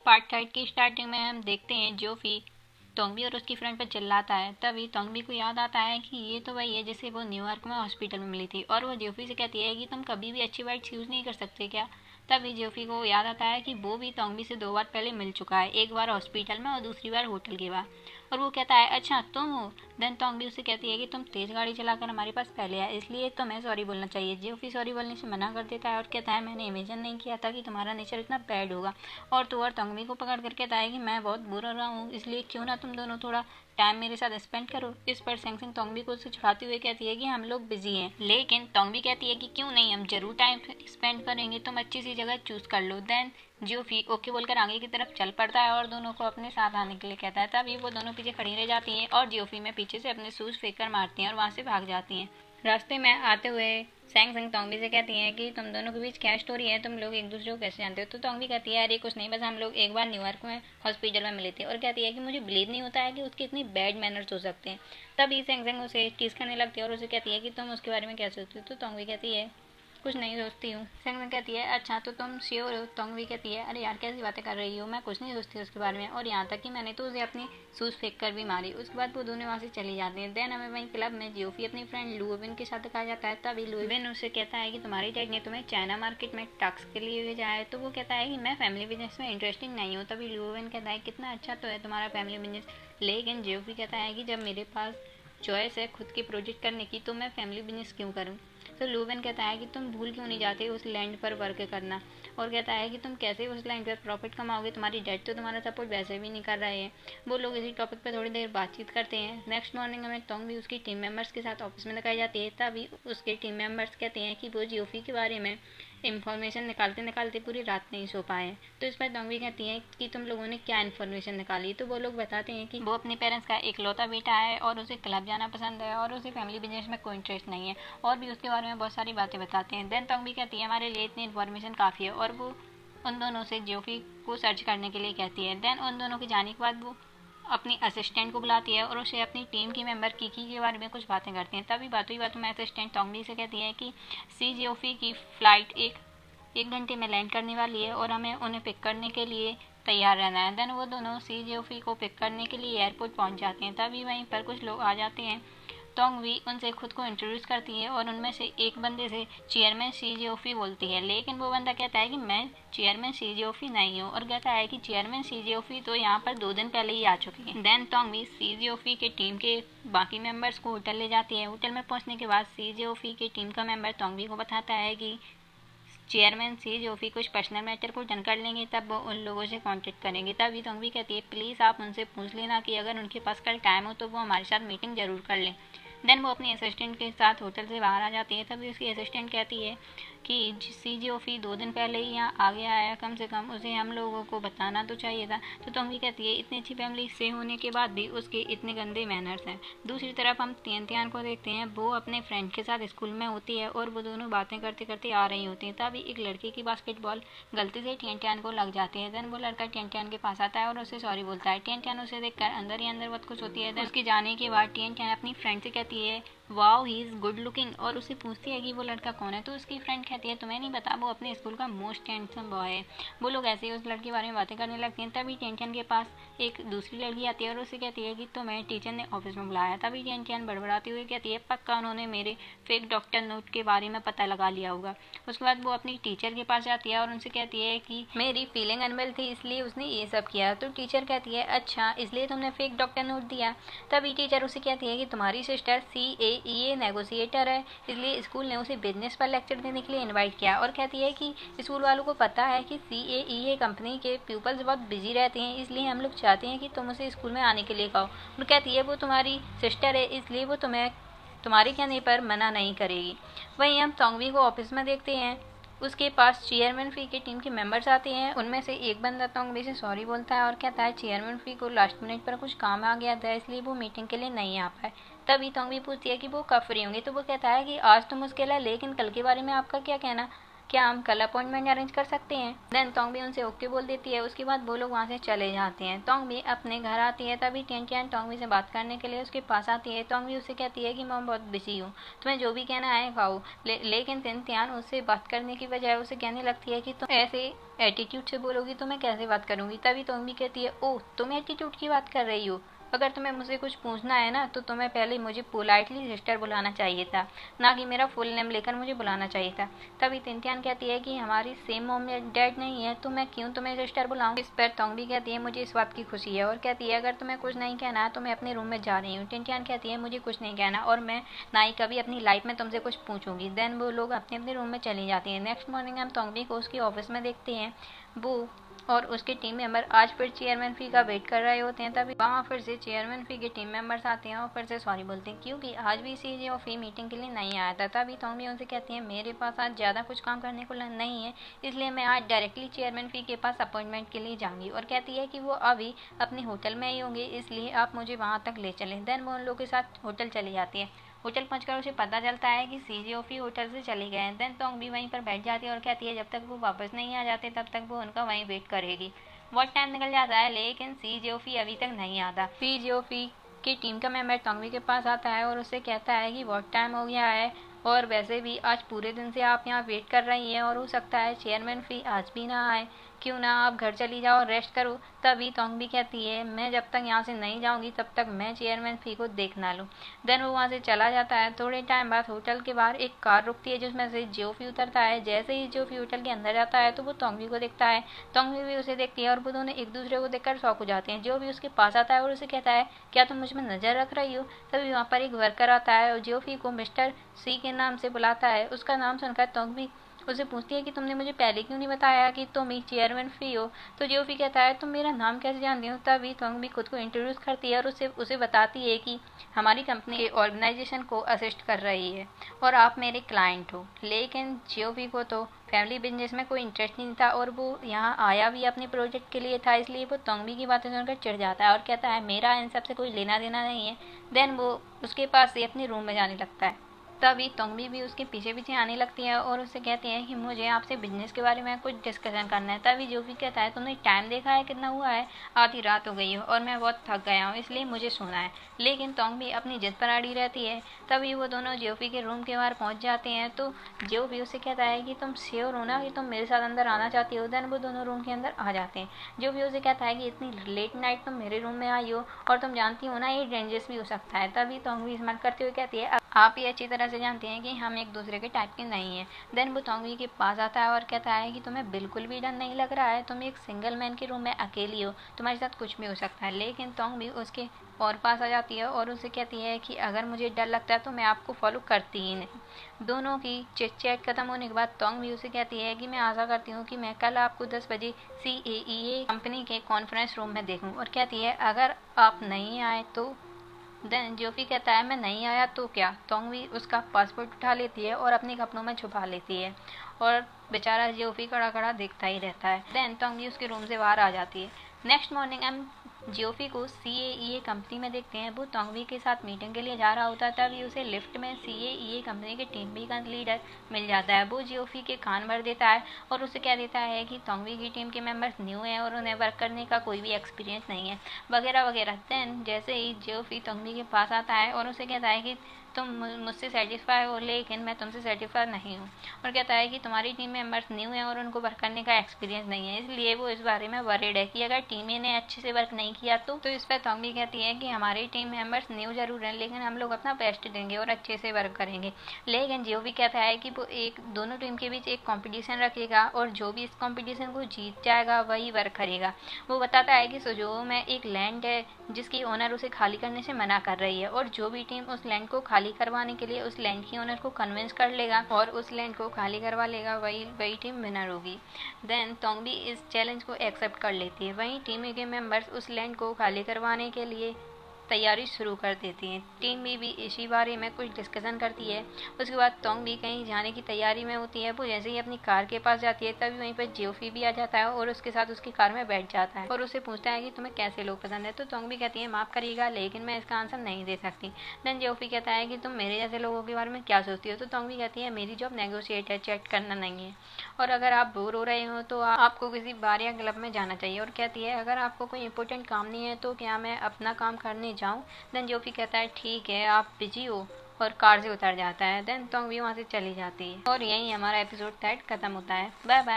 Part third की starting में हम देखते हैं जोफी तोंगबी और उसकी फ्रेंड पर चिल्लाता है। तभी तोंगबी को याद आता है कि ये तो वही है जिसे वो न्यूयॉर्क में हॉस्पिटल में मिली थी, और वो जोफी से कहती है कि तुम कभी भी अच्छी बाइट्स यूज़ नहीं कर सकते क्या। तभी जोफी को याद आता है कि वो भी तोंगबी से 2 बार पहले मिल चुका है, एक बार हॉस्पिटल में और दूसरी बार होटल के बाहर। और वो कहता है अच्छा तुम हो। देन तोंगबी उससे कहती है कि तुम तेज़ गाड़ी चलाकर हमारे पास पहले आए, इसलिए तुम्हें सॉरी बोलना चाहिए। जोफी सॉरी बोलने से मना कर देता है और कहता है मैंने इमेजिन नहीं किया था कि तुम्हारा नेचर इतना बैड होगा। और तो और तोंगबी को पकड़ कर कहता है कि मैं बहुत बुरा रहा हूँ, इसलिए क्यों ना तुम दोनों थोड़ा टाइम मेरे साथ स्पेंड करो। इस पर सेंगसेंग तोंगबी को उससे छुड़ाते हुए कहती है कि हम लोग बिजी हैं, लेकिन तोंगबी कहती है कि क्यों नहीं, हम जरूर टाइम स्पेंड करेंगे, तुम अच्छी सी जगह चूज कर लो। देन जोफी ओके बोलकर आगे की तरफ चल पड़ता है और दोनों को अपने साथ आने के लिए कहता है। तभी वो दोनों पीछे खड़ी रह जाती हैं और जोफी में पीछे से अपने शूज फेंक कर मारती हैं और वहाँ से भाग जाती हैं। रास्ते में आते हुए सेंगसेंग तोंगबी से कहती हैं कि तुम दोनों के बीच क्या स्टोरी है, तुम लोग एक दूसरे को कैसे जानते हो। तो तोंगबी कहती है अरे कुछ नहीं, बस हम लोग एक बार न्यूयॉर्क में हॉस्पिटल में मिले थे। और कहती है कि मुझे बिलीव नहीं होता है कि उसके इतनी बैड मैनर्स हो सकते हैं। तभी सेंगसेंग उसे टीज करने लगती है और उसे कहती है कि तुम उसके बारे में क्या सोचती हो। तो तोंगबी कहती है कुछ नहीं सोचती हूँ। सेंगसेंग कहती है अच्छा तो तुम श्योर हो। तोंगबी कहती है अरे यार कैसी बातें कर रही हो, मैं कुछ नहीं सोचती उसके बारे में, और यहाँ तक कि मैंने तो उसे अपनी शूज़ फेंक कर भी मारी। उसके बाद वो दोनों वहाँ से चली जाती हैं। देन हमें वहीं क्लब में जोफी अपनी फ्रेंड लुओविन के साथ दिखाया जाता है। तभी लुओविन उससे कहता है कि तुम्हारे डैड ने तुम्हें चाइना मार्केट में टैक्स के लिए भेजा है। तो वो कहता है कि मैं फैमिली बिजनेस में इंटरेस्टेड नहीं हूँ। तभी लुओविन कहता है कितना अच्छा तो है तुम्हारा फैमिली बिजनेस, लेकिन जोफी कहता है कि जब मेरे पास चॉइस है खुद के प्रोजेक्ट करने की तो मैं फैमिली बिजनेस क्यों करूँ। तो लुओविन कहता है कि तुम भूल क्यों नहीं जाते उस लैंड पर वर्क करना, और कहता है कि तुम कैसे उस लैंड पर प्रॉफिट कमाओगे, तुम्हारी डैड तो तुम्हारा सपोर्ट वैसे भी नहीं कर रहे हैं। वो लोग इसी टॉपिक पर थोड़ी देर बातचीत करते हैं। नेक्स्ट मॉर्निंग हमें तोंगबी उसकी टीम मेंबर्स के साथ ऑफिस में दिखाई जाती है। तभी उसके टीम मेंबर्स कहते हैं कि वो जोफी के बारे में इन्फॉर्मेशन निकालते निकालते पूरी रात नहीं सो पाए। तो इस पर तोंगबी कहती है कि तुम लोगों ने क्या इन्फॉर्मेशन निकाली। तो वो लोग बताते हैं कि वो अपने पेरेंट्स का इकलौता बेटा है और उसे क्लब जाना पसंद है और उसे फैमिली बिजनेस में कोई इंटरेस्ट नहीं है, और भी उसके बारे में बहुत सारी बातें बताते हैं। देन तोंगबी कहती है हमारे लिए इतनी इन्फॉर्मेशन काफ़ी है, और वो उन दोनों से जोफी को सर्च करने के लिए कहती है। देन उन दोनों के जाने के बाद वो अपनी असिस्टेंट को बुलाती है और उसे अपनी टीम की मेंबर किकी के बारे में कुछ बातें करती हैं। तभी बातों ही बातों में असिस्टेंट तोंगबी से कहती है कि सी जोफी की फ़्लाइट एक घंटे में लैंड करने वाली है और हमें उन्हें पिक करने के लिए तैयार रहना है। देन वो दोनों सी जोफी को पिक करने के लिए एयरपोर्ट पहुंच जाते हैं। तभी वहीं पर कुछ लोग आ जाते हैं। तोंगबी उनसे खुद को इंट्रोड्यूस करती है और उनमें से एक बंदे से चेयरमैन सी जोफी बोलती है, लेकिन वो बंदा कहता है कि मैं चेयरमैन सी जोफी नहीं हूँ, और कहता है कि चेयरमैन सी जोफी तो यहाँ पर 2 दिन पहले ही आ चुकी है। देन तोंगबी सी जोफी के टीम के बाकी मेंबर्स को होटल ले जाती है। होटल में पहुँचने के बाद सी जोफी के टीम का मेंबर तोंगबी को बताता है कि चेयरमैन सी जोफी कुछ पर्सनल मैटर को डन कर लेंगे, तब वो उन लोगों से कांटेक्ट करेंगे। तभी तोंगबी कहती है प्लीज़ आप उनसे पूछ लेना कि अगर उनके पास कल टाइम हो तो वो हमारे साथ मीटिंग ज़रूर कर लें। देन वो अपनी असिस्टेंट के साथ होटल से बाहर आ जाती है। तभी उसकी असिस्टेंट कहती है कि सी जोफी 2 दिन पहले ही यहाँ आ गया है, कम से कम उसे हम लोगों को बताना तो चाहिए था। तो तोंगबी कहती है इतनी अच्छी फैमिली से होने के बाद भी उसके इतने गंदे मैनर्स हैं। दूसरी तरफ हम तियान को देखते हैं। वो अपने फ्रेंड के साथ स्कूल में होती है और वो दोनों बातें करते करते आ रही होती हैं। तभी एक लड़के की बास्केटबॉल गलती से तियान को लग जाती है। देन वो लड़का तियान के पास आता है और उसे सॉरी बोलता है। तियान उसे देखकर अंदर ही अंदर बहुत खुश होती है। उसके जाने के बाद तियान अपनी फ्रेंड से कहती है wow he is good looking, और उसे पूछती है कि वो लड़का कौन है। तो उसकी फ्रेंड कहती है तुम्हें नहीं पता, वो अपने स्कूल का मोस्ट हैंडसम बॉय है। वो लोग ऐसे ही उस लड़के के बारे में बातें करने लगती हैं। तभी टियन के पास एक दूसरी लड़की आती है और उसे कहती है कि तुम्हें टीचर ने ऑफिस में बुलाया। तभी टियन बड़बड़ाती हुई कहती है पक्का उन्होंने मेरे फेक डॉक्टर नोट के बारे में पता लगा लिया होगा। उसके बाद वो अपनी टीचर के पास जाती है और उनसे कहती है कि मेरी फीलिंग अनवेल थी इसलिए उसने ये सब किया। तो टीचर कहती है अच्छा इसलिए तुमने फेक डॉक्टर नोट दिया। तभी टीचर उसे कहती है कि तुम्हारी सिस्टर CAEA नेगोशिएटर है, इसलिए स्कूल ने उसे बिजनेस पर लेक्चर देने के लिए इनवाइट किया। और कहती है कि स्कूल वालों को पता है कि CAEA कंपनी के प्यूपल्स बहुत बिजी रहते हैं, इसलिए हम लोग चाहते हैं कि तुम उसे स्कूल में आने के लिए कहो। और कहती है वो तुम्हारी सिस्टर है इसलिए वो तुम्हारे कहने पर मना नहीं करेगी। वहीं हम तोंगबी को ऑफिस में देखते हैं। उसके पास चेयरमैन फी की टीम के मेंबर्स आते हैं। उनमें से एक बंदा तोंगबी से सॉरी बोलता है और कहता है चेयरमैन फी को लास्ट मिनट पर कुछ काम आ गया था इसलिए वो मीटिंग के लिए नहीं आ पाए। तभी तोंगबी पूछती है कि वो कब फ्री होंगे। तो वो कहता है कि आज तो मुश्किल है लेकिन कल के बारे में आपका क्या कहना। क्या हम कल अपॉइंटमेंट अरेंज कर सकते हैं? देन तोंगबी उनसे ओके बोल देती है। उसके बाद वो लोग वहाँ से चले जाते हैं। तोंगबी अपने घर आती है, तभी टिनटिन तोंगबी से बात करने के लिए उसके पास आती है। तोंगबी उससे कहती है कि मैं बहुत बिजी हूँ, तुम्हें जो भी कहना है कहो। लेकिन टिनटिन उससे बात करने की बजाय उसे कहने लगती है कि तुम ऐसे एटीट्यूड से बोलोगी तो मैं कैसे बात करूँगी। तभी तोंगबी कहती है, ओह तुम एटीट्यूड की बात कर रही हो, अगर तुम्हें मुझसे कुछ पूछना है ना तो तुम्हें पहले मुझे पोलाइटली सिस्टर बुलाना चाहिए था, ना कि मेरा फुल नेम लेकर मुझे बुलाना चाहिए था। तभी टिनटिन कहती है कि हमारी सेम मॉम या डैड नहीं है तो मैं क्यों तुम्हें सिस्टर बुलाऊं। इस पर तोंगबी कहती है मुझे इस बात की खुशी है, और कहती है अगर तुम्हें कुछ नहीं कहना है तो मैं अपने रूम में जा रही हूँ। टिनटिन कहती है मुझे कुछ नहीं कहना और मैं ना ही कभी अपनी लाइफ में तुमसे कुछ पूछूंगी। देन वो लोग अपने अपने रूम में चली जाती हैं। नेक्स्ट मॉर्निंग हम तोंगबी को उसकी ऑफिस में देखते हैं। वो और उसके टीम मेंबर आज फिर चेयरमैन फी का वेट कर रहे होते हैं। तभी वहाँ फिर से चेयरमैन फी के टीम मेंबर्स आते हैं और फिर से सॉरी बोलते हैं क्योंकि आज भी सीजीओ फी मीटिंग के लिए नहीं आया था। तभी तोंगबी उनसे कहती है मेरे पास आज ज़्यादा कुछ काम करने को नहीं है, इसलिए मैं आज डायरेक्टली चेयरमैन फी के पास अपॉइंटमेंट के लिए जाऊँगी। और कहती है कि वो अभी अपने होटल में ही होंगे, इसलिए आप मुझे वहाँ तक ले चलें। देन वो उन लोगों के साथ होटल चली जाती है। होटल पहुंचकर उसे पता चलता है कि सीजीओफी होटल से चले गए हैं। देन तोंगबी वहीं पर बैठ जाती है और कहती है जब तक वो वापस नहीं आ जाते तब तक वो उनका वहीं वेट करेगी। बहुत टाइम निकल जाता है लेकिन सीजीओफी अभी तक नहीं आता। सीजीओफी की टीम का मेंबर तोंगबी के पास आता है और उससे कहता है कि बहुत टाइम हो गया है और वैसे भी आज पूरे दिन से आप यहाँ वेट कर रही हैं और हो सकता है चेयरमैन फी आज भी ना आए, क्यों ना आप घर चली जाओ और रेस्ट करो। तभी तोंगबी कहती है मैं जब तक यहाँ से नहीं जाऊँगी तब तक मैं चेयरमैन फी को देख ना लूँ। देन वो वहाँ से चला जाता है। थोड़े टाइम बाद होटल के बाहर एक कार रुकती है जिसमें से जियोफी उतरता है। जैसे ही जियोफी होटल के अंदर जाता है तो वो तोंगबी को देखता है। तोंगबी भी उसे देखती है और वो दोनों एक दूसरे को देखकर शॉक हो जाते हैं। जियोफी उसके पास आता है और उसे कहता है क्या तुम मुझ में नज़र रख रही हो। तभी वहाँ पर एक वर्कर आता है और जियोफी को मिस्टर सी के नाम से बुलाता है। उसका नाम सुनकर तोंगबी उसे पूछती है कि तुमने मुझे पहले क्यों नहीं बताया कि तुम ही चेयरमैन फी हो। तो जियोफी कहता है तुम मेरा नाम कैसे जानती हो। तभी तोंगबी खुद को इंट्रोड्यूस करती है और उसे बताती है कि हमारी कंपनी के ऑर्गेनाइजेशन को असिस्ट कर रही है और आप मेरे क्लाइंट हो। लेकिन जियोफी को तो फैमिली बिजनेस में कोई इंटरेस्ट नहीं था और वो यहाँ आया भी अपने प्रोजेक्ट के लिए था, इसलिए वो तोंगबी की बातें सुनकर चिढ़ जाता है और कहता है मेरा इन सब से कोई लेना देना नहीं है। देन वो उसके पास से अपने रूम में जाने लगता है। तभी तोंगबी भी उसके पीछे पीछे आने लगती है और उससे कहती है कि मुझे आपसे बिजनेस के बारे में कुछ डिस्कशन करना है। तभी जियोफी कहता है तुमने टाइम देखा है कितना हुआ है, आधी रात हो गई है और मैं बहुत थक गया हूँ, इसलिए मुझे सोना है। लेकिन तोंगबी अपनी जिद पर अड़ी रहती है। तभी वो दोनों जियोफी के रूम के बाहर पहुँच जाते हैं। तो जियोफी उससे कहता है कि तुम श्योर हो ना कि तुम मेरे साथ अंदर आना चाहती हो। देन वो दोनों रूम के अंदर आ जाते हैं। जियोफी उसे कहता है कि इतनी लेट नाइट तुम मेरे रूम में आई हो और तुम जानती हो ना ये डेंजरस भी हो सकता है। तभी तोंगबी स्माइल करते हुए कहती है आप ये अच्छी तरह से जानते हैं कि हम एक दूसरे के टाइप के नहीं हैं। देन वो तोंगबी के पास आता है और कहता है कि तुम्हें बिल्कुल भी डर नहीं लग रहा है, तुम एक सिंगल मैन के रूम में अकेली हो, तुम्हारे साथ कुछ भी हो सकता है। लेकिन तोंगबी उसके और पास आ जाती है और उसे कहती है कि अगर मुझे डर लगता है तो मैं आपको फॉलो करती ही नहीं। दोनों की चिट चैट खत्म होने के बाद तोंगबी उसे कहती है कि मैं आशा करती हूँ कि मैं कल आपको 10 बजे CAEA कंपनी के कॉन्फ्रेंस रूम में देखूँ। और कहती है अगर आप नहीं आए तो। देन जियोफी कहता है मैं नहीं आया तो क्या। तोंगबी उसका पासपोर्ट उठा लेती है और अपने कपड़ों में छुपा लेती है और बेचारा जियोफी खड़ा खड़ा देखता ही रहता है। देन तोंगबी उसके रूम से बाहर आ जाती है। नेक्स्ट मॉर्निंग हम जियोफी को CAEA कंपनी में देखते हैं। वो तोंगबी के साथ मीटिंग के लिए जा रहा होता है। तभी उसे लिफ्ट में CAEA कंपनी के टीम बी का लीडर मिल जाता है। वो जियोफी के कान भर देता है और उसे कह देता है कि तोंगबी की टीम के मेंबर्स न्यू हैं और उन्हें वर्क करने का कोई भी एक्सपीरियंस नहीं है वगैरह वगैरह। देन जैसे ही जियोफी तोंगबी के पास आता है और उसे कहता है कि तुम मुझसे सेटिस्फाई हो लेकिन मैं तुमसे सेटिस्फाई नहीं हूँ। और कहता है कि तुम्हारी टीम मेंबर्स न्यू हैं और उनको वर्क करने का एक्सपीरियंस नहीं है, इसलिए वो इस बारे में वरीड है कि अगर टीम ने अच्छे से वर्क नहीं किया तो इस पर तोंगबी कहती है कि हमारी टीम मेंबर्स न्यू जरूर हैं लेकिन हम लोग अपना बेस्ट देंगे और अच्छे से वर्क करेंगे। लेकिन जियोफी कहता है कि वो दोनों टीम के बीच एक कॉम्पिटिशन रखेगा और जो भी इस कॉम्पिटिशन को जीत जाएगा वही वर्क करेगा। वो बताता है कि सुजोवो में एक लैंड है जिसकी ओनर उसे खाली करने से मना कर रही है और जो भी टीम उस लैंड को खाली करवाने के लिए उस लैंड की ओनर को कन्विंस कर लेगा और उस लैंड को खाली करवा लेगा वही टीम विनर होगी। देन तोंगबी इस चैलेंज को एक्सेप्ट कर लेती है। वहीं टीम के मेंबर्स उस लैंड को खाली करवाने के लिए तैयारी शुरू कर देती हैं। टीम भी इसी बारे में कुछ डिस्कशन करती है। उसके बाद तोंग भी कहीं जाने की तैयारी में होती है। वो जैसे ही अपनी कार के पास जाती है तभी वहीं पर ज्योफी भी आ जाता है और उसके साथ उसकी कार में बैठ जाता है और उससे पूछता है कि तुम्हें कैसे लोग पसंद है। तो तोंग भी कहती है माफ़ करिएगा लेकिन मैं इसका आंसर नहीं दे सकती। देन ज्योफी कहता है कि तुम मेरे जैसे लोगों के बारे में क्या सोचती हो। तो तोंग भी कहती है मेरी जॉब नेगोशिएट है, चैट करना नहीं है, और अगर आप बोर हो रहे हो तो आपको किसी बार या क्लब में जाना चाहिए। और कहती है अगर आपको कोई इंपॉर्टेंट काम नहीं है तो क्या मैं अपना काम करने जाऊँ। देन ज्योफी कहता है ठीक है, आप बिजी हो, और कार से उतर जाता है। देन तोंग भी वहाँ से चली जाती है और यहीं हमारा एपिसोड 3 खत्म होता है। Bye bye.